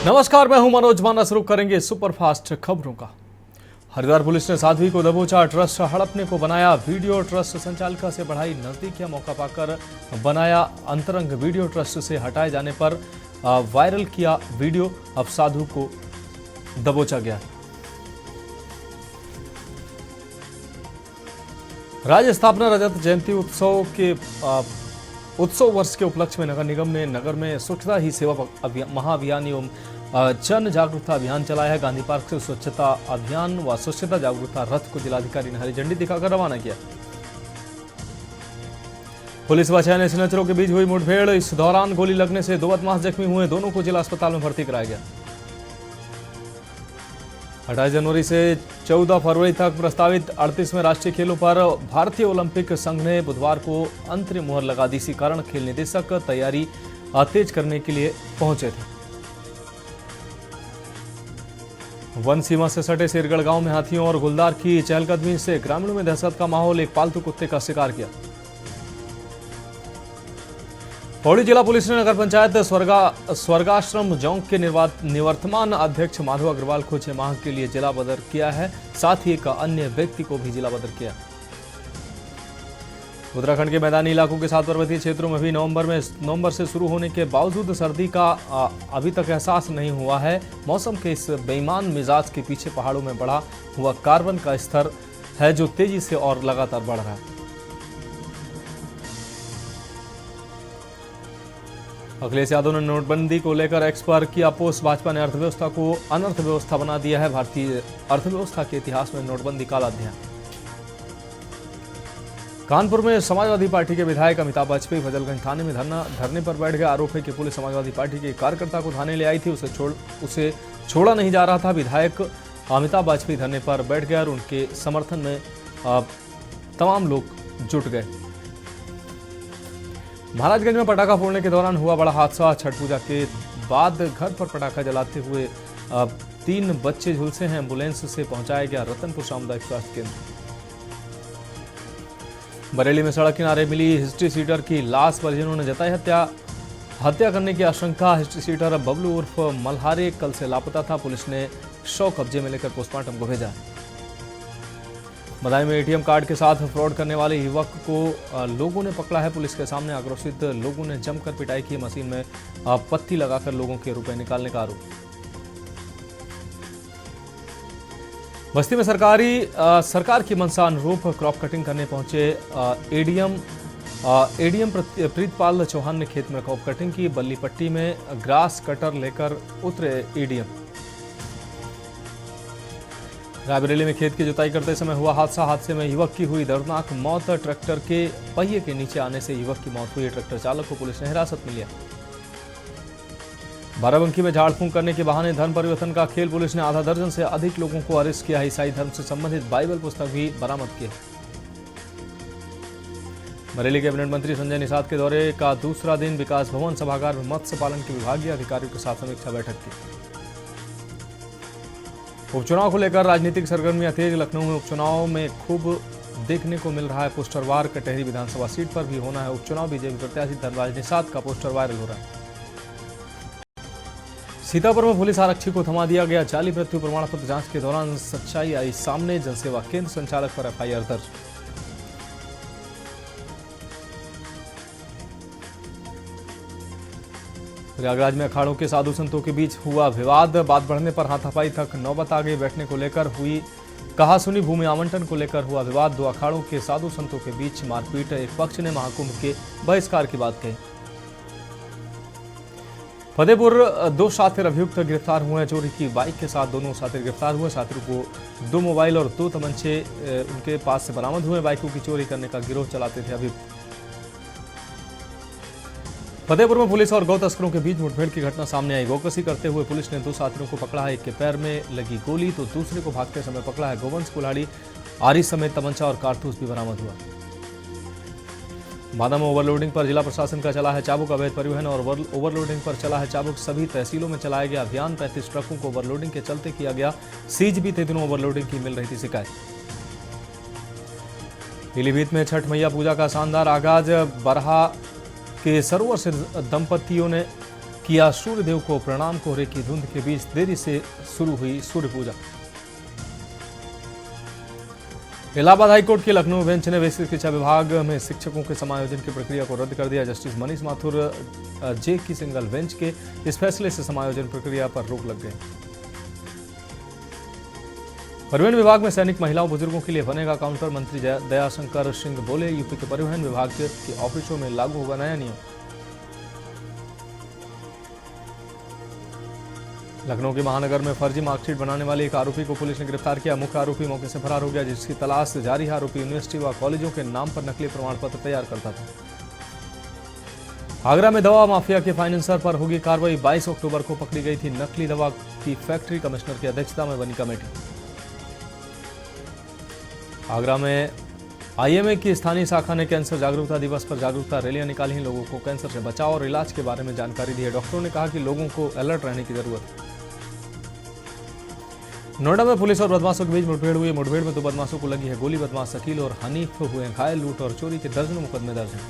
नमस्कार, मैं हूं मनोज माना। शुरू करेंगे सुपरफास्ट खबरों का। हरिद्वार पुलिस ने साध्वी को दबोचा, ट्रस्ट हड़पने को बनाया वीडियो। ट्रस्ट संचालिका से बढ़ाई नजदीकियां, मौका पाकर बनाया अंतरंग वीडियो। ट्रस्ट से हटाए जाने पर वायरल किया वीडियो। अब साधु को दबोचा गया। राज्य स्थापना रजत जयंती उत्सव वर्ष के उपलक्ष्य में नगर निगम ने नगर में स्वच्छता ही सेवा महाअभियान एवं जन जागरूकता अभियान चलाया है। गांधी पार्क से स्वच्छता अभियान व स्वच्छता जागरूकता रथ को जिलाधिकारी ने हरी झंडी दिखाकर रवाना किया। पुलिस व सैन्य संयंत्रों के बीच हुई मुठभेड़। इस दौरान गोली लगने से 2 बदमाश जख्मी हुए। दोनों को जिला अस्पताल में भर्ती कराया गया। 28 जनवरी से 14 फरवरी तक प्रस्तावित 38वें राष्ट्रीय खेलों पर भारतीय ओलंपिक संघ ने बुधवार को अंतरिम मुहर लगा दी। इसी कारण खेल निदेशक तैयारी तेज करने के लिए पहुंचे थे। वन सीमा से सटे शेरगढ़ गांव में हाथियों और गुलदार की चहलकदमी से ग्रामीणों में दहशत का माहौल। एक पालतू कुत्ते का शिकार किया। पौड़ी जिला पुलिस ने नगर पंचायत स्वर्गाश्रम जोंक के निवर्तमान अध्यक्ष माधव अग्रवाल को 6 माह के लिए जिला बदर किया है। साथ ही एक अन्य व्यक्ति को भी जिला बदर किया। उत्तराखंड के मैदानी इलाकों के साथ पर्वतीय क्षेत्रों में भी नवंबर से शुरू होने के बावजूद सर्दी का अभी तक एहसास नहीं हुआ है। मौसम के इस बेईमान मिजाज के पीछे पहाड़ों में बढ़ा हुआ कार्बन का स्तर है, जो तेजी से और लगातार बढ़ रहा है। अखिलेश यादव ने नोटबंदी को लेकर एक्स पर किया पोस्ट। भाजपा ने अर्थव्यवस्था को अनर्थव्यवस्था बना दिया है। भारतीय अर्थव्यवस्था के इतिहास में नोटबंदी काला अध्याय। कानपुर में समाजवादी पार्टी के विधायक अमिताभ वाजपेयी फजलगंज थाने में धरने पर बैठ गए। आरोप है कि पुलिस समाजवादी पार्टी के कार्यकर्ता को थाने ले आई थी। उसे छोड़ा नहीं जा रहा था। विधायक अमिताभ वाजपेयी धरने पर बैठ गए और उनके समर्थन में तमाम लोग जुट गए। महाराजगंज में पटाखा फोड़ने के दौरान हुआ बड़ा हादसा। छठ पूजा के बाद घर पर पटाखा जलाते हुए 3 बच्चे झुलसे हैं। एम्बुलेंस से पहुंचाया गया रतनपुर सामुदायिक स्वास्थ्य केंद्र। बरेली में सड़क किनारे मिली हिस्ट्री सीटर की लाश। परिजनों ने जताई हत्या करने की आशंका। हिस्ट्री सीटर बबलू उर्फ मल्हारे कल से लापता था। पुलिस ने शव कब्जे में लेकर पोस्टमार्टम को भेजा। बदायूं में एटीएम कार्ड के साथ फ्रॉड करने वाले युवक को लोगों ने पकड़ा है। पुलिस के सामने आक्रोशित लोगों ने जमकर पिटाई की। मशीन में पत्ती लगाकर लोगों के रुपए निकालने का आरोप। बस्ती में सरकार की मंशा अनुरूप क्रॉप कटिंग करने पहुंचे एडीएम प्रीतपाल चौहान ने खेत में क्रॉप कटिंग की। बल्ली पट्टी में ग्रास कटर लेकर उतरे एडीएम। रायबरेली में खेत की जुताई करते समय हुआ हादसे में युवक की हुई दर्दनाक मौत। ट्रैक्टर के पहिए के नीचे आने से युवक की मौत हुई। ट्रैक्टर चालक को पुलिस ने हिरासत में लिया। बाराबंकी में झाड़ फूंक करने के बहाने धर्म परिवर्तन का खेल। पुलिस ने आधा दर्जन से अधिक लोगों को अरेस्ट किया। ईसाई धर्म से संबंधित बाइबल पुस्तक भी बरामद किए। बरेली कैबिनेट मंत्री संजय निषाद के दौरे का दूसरा दिन विकास भवन सभागार में मत्स्य पालन के विभागीय अधिकारियों के साथ समीक्षा बैठक की। उपचुनाव को लेकर राजनीतिक सरगर्मियां तेज। लखनऊ में उपचुनाव में खूब देखने को मिल रहा है पोस्टर वार। कटहरी विधानसभा सीट पर भी होना है उपचुनाव। बीजेपी प्रत्याशी धनराज निषाद का पोस्टर वायरल हो रहा है। सीतापुर में पुलिस आरक्षी को थमा दिया गया। जाली मृत्यु प्रमाण पत्र जांच के दौरान सच्चाई आई सामने। जनसेवा केंद्र संचालक पर एफआईआर दर्ज। प्रयागराज में अखाड़ों के साधु संतों के बीच हुआ विवाद। बात बढ़ने पर हाथापाई तक नौबत आ गई। बैठने को लेकर हुई कहासुनी। भूमि आवंटन को लेकर हुआ विवाद। 2 अखाड़ों के साधु संतों के बीच मारपीट। एक पक्ष ने महाकुंभ के बहिष्कार की बात कही। फतेहपुर 2 शातिर अभियुक्त गिरफ्तार हुए हैं। चोरी की बाइक के साथ दोनों शातिर गिरफ्तार हुए। शातिरों को 2 मोबाइल और 2 तमंचे उनके पास से बरामद हुए। बाइकों की चोरी करने का गिरोह चलाते थे अभियुक्त। फतेहपुर में पुलिस और गौ तस्करों के बीच मुठभेड़ की घटना सामने आई। गौकसी करते हुए पुलिस ने 2 साथियों को पकड़ा है। एक के पैर में लगी गोली तो दूसरे को भागते समय पकड़ा है। गोवंश कुल्हाड़ी, आरी समेत तमंचा और कारतूस भी बरामद हुआ। बादा में ओवरलोडिंग पर जिला प्रशासन का चला है चाबुक। अवैध परिवहन और ओवरलोडिंग पर चला है चाबुक। सभी तहसीलों में चलाया गया अभियान। 35 ट्रकों को ओवरलोडिंग के चलते किया गया सीज। भी थे दिनों ओवरलोडिंग की मिल रही थी शिकायत। पीलीभीत में छठ मैया पूजा का शानदार आगाज। बरहा के सरोवर से दंपतियों ने किया सूर्यदेव को प्रणाम। कोहरे की धुंध के बीच देरी से शुरू हुई सूर्य पूजा। इलाहाबाद हाईकोर्ट के लखनऊ बेंच ने बेसिक शिक्षा विभाग में शिक्षकों के समायोजन की प्रक्रिया को रद्द कर दिया। जस्टिस मनीष माथुर जे की सिंगल बेंच के इस फैसले से समायोजन प्रक्रिया पर रोक लग गई। परिवहन विभाग में सैनिक महिलाओं बुजुर्गों के लिए बनेगा काउंटर। मंत्री दयाशंकर सिंह बोले, यूपी के परिवहन विभाग के ऑफिसों में लागू होगा नया नियम। लखनऊ के महानगर में फर्जी मार्कशीट बनाने वाले एक आरोपी को पुलिस ने गिरफ्तार किया। मुख्य आरोपी मौके से फरार हो गया, जिसकी तलाश जारी है। आरोपी यूनिवर्सिटी व कॉलेजों के नाम पर नकली प्रमाण पत्र तैयार करता था। आगरा में दवा माफिया के फाइनेंसर पर होगी कार्रवाई। 22 अक्टूबर को पकड़ी गई थी नकली दवा की फैक्ट्री। कमिश्नर की अध्यक्षता में बनी कमेटी। आगरा में आईएमए की स्थानीय शाखा ने कैंसर जागरूकता दिवस पर जागरूकता रैलियां निकाली। लोगों को कैंसर से बचाव और इलाज के बारे में जानकारी दी है। डॉक्टरों ने कहा कि लोगों को अलर्ट रहने की जरूरत है। नोएडा में पुलिस और बदमाशों के बीच मुठभेड़ हुई। मुठभेड़ में 2 बदमाशों को लगी है गोली। बदमाश शकील और हनीफ हुए घायल। लूट और चोरी के दर्जनों मुकदमे दर्ज हैं।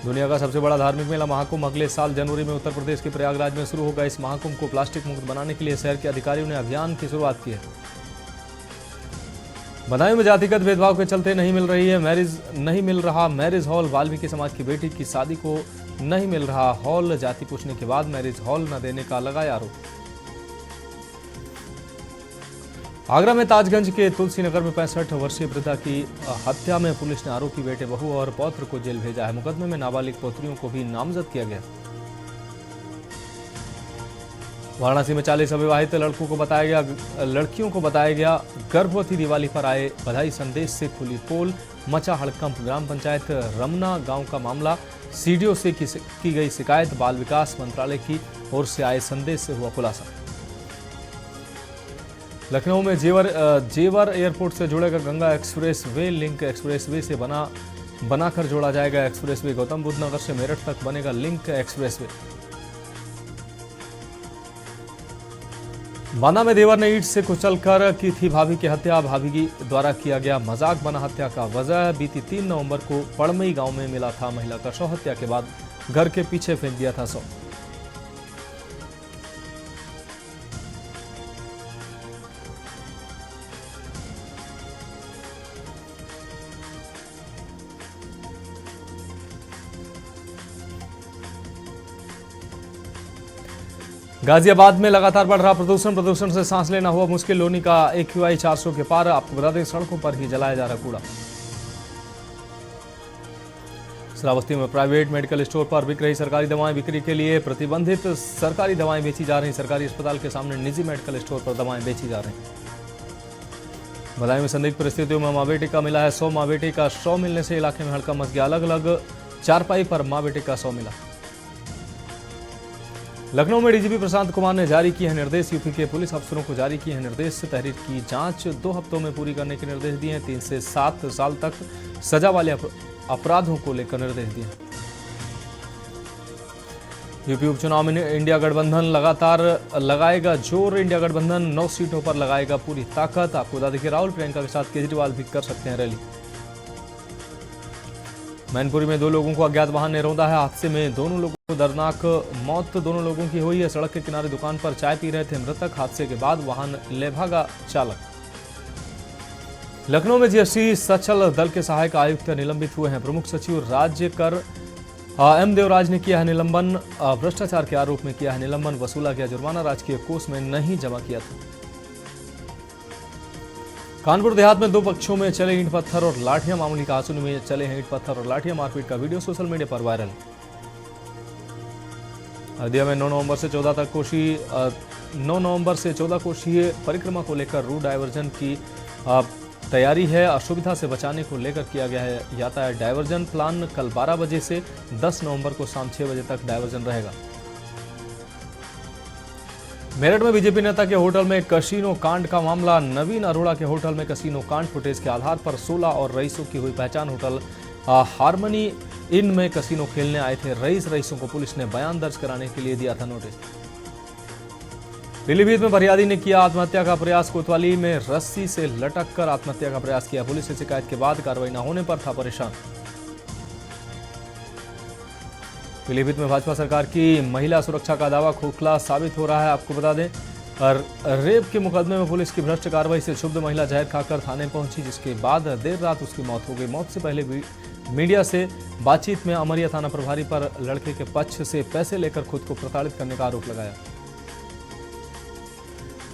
दुनिया का सबसे बड़ा धार्मिक मेला महाकुंभ अगले साल जनवरी में उत्तर प्रदेश के प्रयागराज में शुरू होगा। इस महाकुंभ को प्लास्टिक मुक्त बनाने के लिए शहर के अधिकारियों ने अभियान की शुरुआत की है। बदायूं में जातिगत भेदभाव के चलते नहीं मिल रहा मैरिज हॉल। वाल्मीकि समाज की बेटी की शादी को नहीं मिल रहा हॉल। जाति पूछने के बाद मैरिज हॉल न देने का लगाया आरोप। आगरा में ताजगंज के तुलसी नगर में 65 वर्षीय वृद्धा की हत्या में पुलिस ने आरोपी बेटे, बहू और पौत्र को जेल भेजा है। मुकदमे में नाबालिग पौत्रियों को भी नामजद किया गया। वाराणसी में 40 अविवाहित लड़कियों को बताया गया गर्भवती। दिवाली पर आए बधाई संदेश से खुली पोल। मचा हड़कंप। ग्राम पंचायत रमना गांव का मामला। सीडीओ से की गई शिकायत। बाल विकास मंत्रालय की ओर से आए संदेश से हुआ खुलासा। लखनऊ में जेवर एयरपोर्ट से जुड़ेगा Ganga express way. Link express way से बनाकर जोड़ा जाएगा एक्सप्रेस वे। गौतम बुद्ध नगर से मेरठ तक बनेगा लिंक एक्सप्रेस वे। बांदा में देवर ने ईंट से कुचलकर की थी भाभी की हत्या। भाभी द्वारा किया गया मजाक बना हत्या का वजह। बीती 3 नवंबर को पड़मई गांव में मिला था महिला का शव। हत्या के बाद घर के पीछे फेंक दिया था शव। गाजियाबाद में लगातार बढ़ रहा प्रदूषण से सांस लेना हुआ मुश्किल। लोनी का AQI 400 के पार। आपको बता दें, सड़कों पर ही जलाया जा रहा कूड़ा। श्रावस्ती में प्राइवेट मेडिकल स्टोर पर बिक रही सरकारी दवाएं। बिक्री के लिए प्रतिबंधित सरकारी दवाएं बेची जा रही। सरकारी अस्पताल के सामने निजी मेडिकल स्टोर पर दवाएं बेची जा रही। बदायूं में संदिग्ध परिस्थितियों में मां बेटे का मिला है शव। मां बेटे का शव मिलने से इलाके में हड़कंप मच गया। अलग अलग चारपाई पर मां बेटे का शव मिला। लखनऊ में डीजीपी प्रशांत कुमार ने जारी किए हैं निर्देश। यूपी के पुलिस अफसरों को जारी किए हैं निर्देश। तहरीर की जांच 2 हफ्तों में पूरी करने के निर्देश दिए हैं। 3 से 7 साल तक सजा वाले अपराधों को लेकर निर्देश दिए। यूपी उपचुनाव में इंडिया गठबंधन लगातार लगाएगा जोर। इंडिया गठबंधन 9 सीटों पर लगाएगा पूरी ताकत। आपको बता दें कि राहुल प्रियंका के साथ केजरीवाल भी कर सकते हैं रैली। मैनपुरी में 2 लोगों को अज्ञात वाहन ने रौंदा है। हादसे में दोनों लोगों को दर्दनाक मौत दोनों लोगों की हुई है। सड़क के किनारे दुकान पर चाय पी रहे थे मृतक। हादसे के बाद वाहन ले भागा चालक। लखनऊ में जीएसटी सचल दल के सहायक आयुक्त निलंबित हुए हैं। प्रमुख सचिव राज्य कर एम देवराज ने किया है निलंबन। भ्रष्टाचार के आरोप में किया है निलंबन। वसूला गया जुर्माना राजकीय कोष में नहीं जमा किया था। कानपुर देहात में 2 पक्षों में चले ईंट पत्थर और लाठियां। मामूली कहासुनी में चले हैं ईंट पत्थर और लाठियां। मारपीट का वीडियो सोशल मीडिया पर वायरल। अयोध्या में 9 नवंबर से 14 कोशीय परिक्रमा को लेकर रूट डायवर्जन की तैयारी है। असुविधा से बचाने को लेकर किया गया है यातायात डायवर्जन प्लान। कल 12 बजे से 10 नवंबर को शाम 6 बजे तक डायवर्जन रहेगा। मेरठ में बीजेपी नेता के होटल में कसीनो कांड का मामला। नवीन अरोड़ा के होटल में कसीनो कांड। फुटेज के आधार पर 16 और रईसों की हुई पहचान। होटल हार्मनी इन में कसीनो खेलने आए थे रईसों को पुलिस ने बयान दर्ज कराने के लिए दिया था नोटिस। पीलीभीत में फरियादी ने किया आत्महत्या का प्रयास। कोतवाली में रस्सी से लटक कर आत्महत्या का प्रयास किया। पुलिस से शिकायत के बाद कार्रवाई न होने पर था परेशान। पीलीभीत में भाजपा सरकार की महिला सुरक्षा का दावा खोखला साबित हो रहा है। आपको बता दें, और रेप के मुकदमे में पुलिस की भ्रष्ट कार्रवाई से क्षुब्ध महिला जहर खाकर थाने पहुंची, जिसके बाद देर रात उसकी मौत हो गई। मौत से पहले मीडिया से बातचीत में अमरिया थाना प्रभारी पर लड़के के पक्ष से पैसे लेकर खुद को प्रताड़ित करने का आरोप लगाया।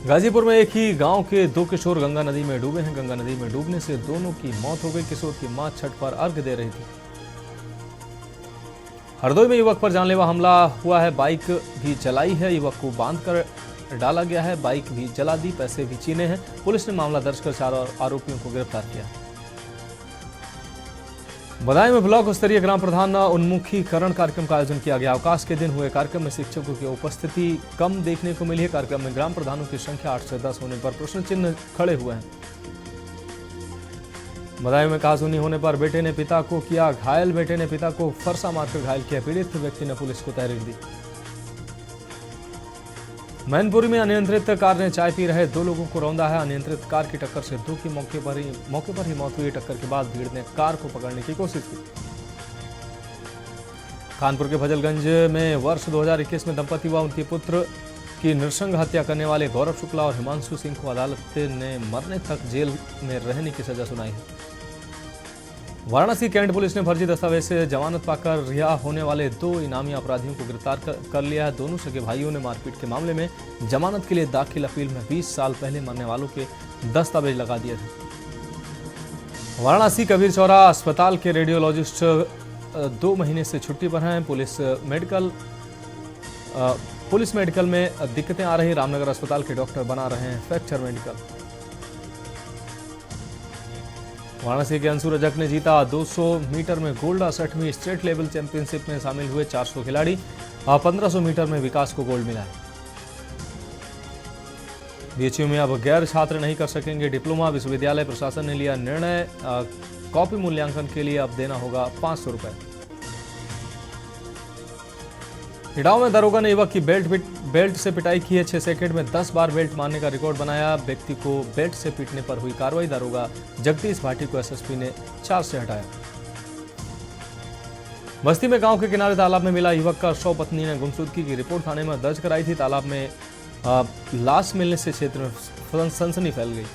गाजीपुर में एक ही गांव के 2 किशोर गंगा नदी में डूबे हैं। गंगा नदी में डूबने से दोनों की मौत हो गई। किशोर की मां छठ पर अर्घ्य दे रही थी। हरदोई में युवक पर जानलेवा हमला हुआ है। बाइक भी जलाई है। युवक को बांधकर डाला गया है। बाइक भी जला दी, पैसे भी छीने हैं। पुलिस ने मामला दर्ज कर 4 आरोपियों को गिरफ्तार किया। बदायूं में ब्लॉक स्तरीय ग्राम प्रधान उन्मुखीकरण कार्यक्रम का आयोजन किया गया। अवकाश के दिन हुए कार्यक्रम में शिक्षकों की उपस्थिति कम देखने को मिली है। कार्यक्रम में ग्राम प्रधानों की संख्या 8 से 10 होने पर प्रश्न चिन्ह खड़े हुए हैं। बदायूं में कहासुनी होने पर बेटे ने पिता को किया घायल। बेटे ने पिता को फरसा मारकर घायल किया। पीड़ित व्यक्ति ने पुलिस को तहरीर दी। मैनपुरी में अनियंत्रित कार ने चाय पी रहे 2 लोगों को रौंदा है। अनियंत्रित कार की टक्कर से 2 की मौके पर ही मौत हुई। टक्कर के बाद भीड़ ने कार को पकड़ने की कोशिश की। कानपुर के फजलगंज में वर्ष 2021 में दंपति व उनके पुत्र की नृशंस हत्या करने वाले गौरव शुक्ला और हिमांशु सिंह को अदालत ने मरने तक जेल में रहने की सजा सुनाई है। वाराणसी कैंट पुलिस ने फर्जी दस्तावेज से जमानत पाकर रिहा होने वाले 2 इनामी अपराधियों को गिरफ्तार कर लिया है। दोनों सगे भाइयों ने मारपीट के मामले में जमानत के लिए दाखिल अपील में 20 साल पहले मरने वालों के दस्तावेज लगा दिए थे। वाराणसी कबीर चौरा अस्पताल के रेडियोलॉजिस्ट 2 महीने से छुट्टी पर हैं। पुलिस मेडिकल में दिक्कतें आ रही। रामनगर अस्पताल के डॉक्टर बना रहे हैं फ्रैक्चर मेडिकल। वाराणसी के अंशु रजक ने जीता 200 मीटर में गोल्ड। 68वीं स्टेट लेवल चैंपियनशिप में शामिल हुए 400 खिलाड़ी। 1500 मीटर में विकास को गोल्ड मिला है। बीएचयू में अब गैर छात्र नहीं कर सकेंगे डिप्लोमा। विश्वविद्यालय प्रशासन ने लिया निर्णय। कॉपी मूल्यांकन के लिए अब देना होगा 500 रुपए। हिडाव में दरोगा ने युवक की बेल्ट से पिटाई की है। 6 सेकंड में 10 बार बेल्ट मारने का रिकॉर्ड बनाया। व्यक्ति को बेल्ट से पीटने पर हुई कार्रवाई। दरोगा जगदीश भाटी को एसएसपी ने 4 से हटाया। बस्ती में गांव के किनारे तालाब में मिला युवक का शव। पत्नी ने गुमशुदगी की रिपोर्ट थाने में दर्ज कराई थी। तालाब में लाश मिलने से क्षेत्र में सनसनी फैल गई।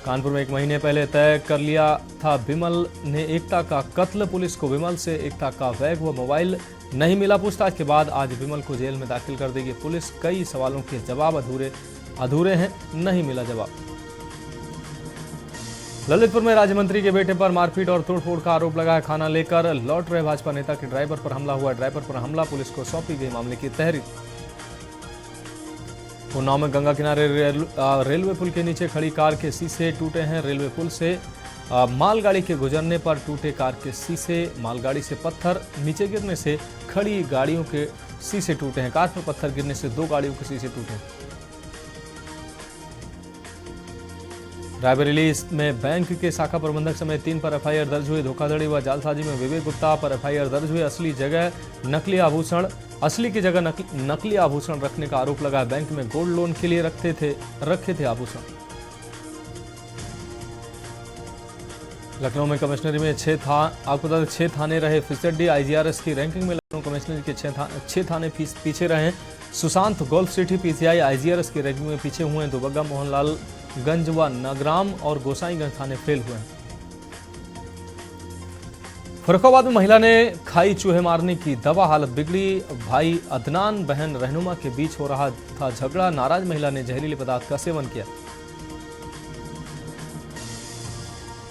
कानपुर में 1 महीने पहले तय कर लिया था विमल ने एकता का कत्ल। पुलिस को विमल से एकता का बैग व मोबाइल नहीं मिला। पूछताछ के बाद आज विमल को जेल में दाखिल कर देगी पुलिस। कई सवालों के जवाब अधूरे हैं, नहीं मिला जवाब। ललितपुर में राज्य मंत्री के बेटे पर मारपीट और तोड़फोड़ का आरोप लगा है। खाना लेकर लौट रहे भाजपा नेता के ड्राइवर पर हमला हुआ। ड्राइवर पर हमला, पुलिस को सौंपी गई मामले की तहरीर। उन्नाव में गंगा किनारे रेलवे पुल के नीचे खड़ी कार के शीशे टूटे हैं। रेलवे पुल से मालगाड़ी के गुजरने पर टूटे कार के शीशे। मालगाड़ी से पत्थर नीचे गिरने से खड़ी गाड़ियों के शीशे टूटे हैं। कार पर पत्थर गिरने से 2 गाड़ियों के शीशे टूटे हैं। रायबरेली में बैंक के शाखा प्रबंधक समेत 3 पर एफआईआर दर्ज हुई। धोखाधड़ी व जालसाजी में विवेक गुप्ता पर एफआईआर दर्ज हुई। असली की जगह नकली आभूषण रखने का आरोप लगा। बैंक में गोल्ड लोन के लिए रखे थे आभूषण। लखनऊ में कमिश्नरी में 6 थाने रहे फिसड्डी। आईजीआरएस की रैंकिंग में लखनऊ कमिश्नरी के 6 थाने पीछे रहे। Sushant golf city PCI IGRS की रैंकिंग में पीछे हुए। दुबग्गा, मोहनलालगंज व नगराम और गोसाईगंज थाने फेल हुए। फर्रुखाबाद में महिला ने खाई चूहे मारने की दवा। हालत बिगड़ी। भाई अदनान बहन रहनुमा के बीच हो रहा था झगड़ा। नाराज महिला ने जहरीले पदार्थ का सेवन किया।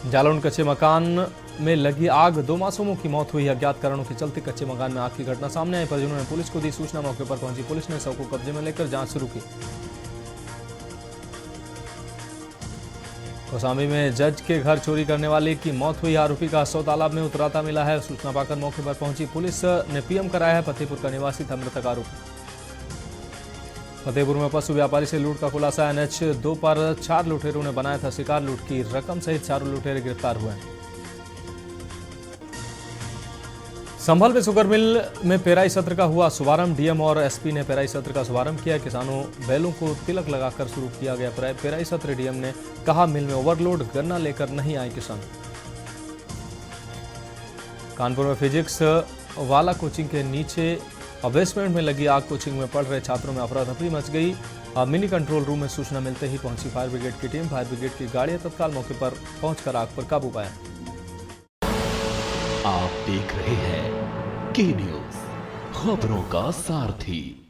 जालौन कच्चे मकान में लगी आग, 2 मासूमों की मौत हुई। अज्ञात कारणों के चलते कच्चे मकान में आग की घटना सामने आई। परिजनों ने पुलिस को दी सूचना। मौके पर पहुंची पुलिस ने शव को कब्जे में लेकर जांच शुरू की। कौसाम्बी में जज के घर चोरी करने वाले की मौत हुई। आरोपी का शव तालाब में उतराता मिला है। सूचना पाकर मौके पर पहुंची पुलिस ने पीएम कराया है। फतेहपुर का निवासी था मृतक आरोपी। फतेहपुर में पशु व्यापारी से लूट का खुलासा। NH2 पर 4 लुटेरों ने बनाया था शिकार। लूट की रकम सहित 4 लुटेरे गिरफ्तार हुए हैं। संभल में शुगर मिल में पेराई सत्र का हुआ शुभारंभ। डीएम और एसपी ने पेराई सत्र का शुभारंभ किया। किसानों बैलों को तिलक लगाकर शुरू किया गया पेराई सत्र। डीएम ने कहा मिल में ओवरलोड, गन्ना लेकर नहीं आए किसान। कानपुर में वाला कोचिंग के नीचे बेसमेंट में लगी आग, कोचिंग में पढ़ रहे छात्रों में अफरा तफरी मच गई। मिनी कंट्रोल रूम में सूचना मिलते ही पहुंची फायर ब्रिगेड की टीम। फायर ब्रिगेड की गाड़ियां तत्काल मौके पर पहुंचकर आग पर काबू पाया। आप देख रहे हैं के न्यूज़, खबरों का सारथी।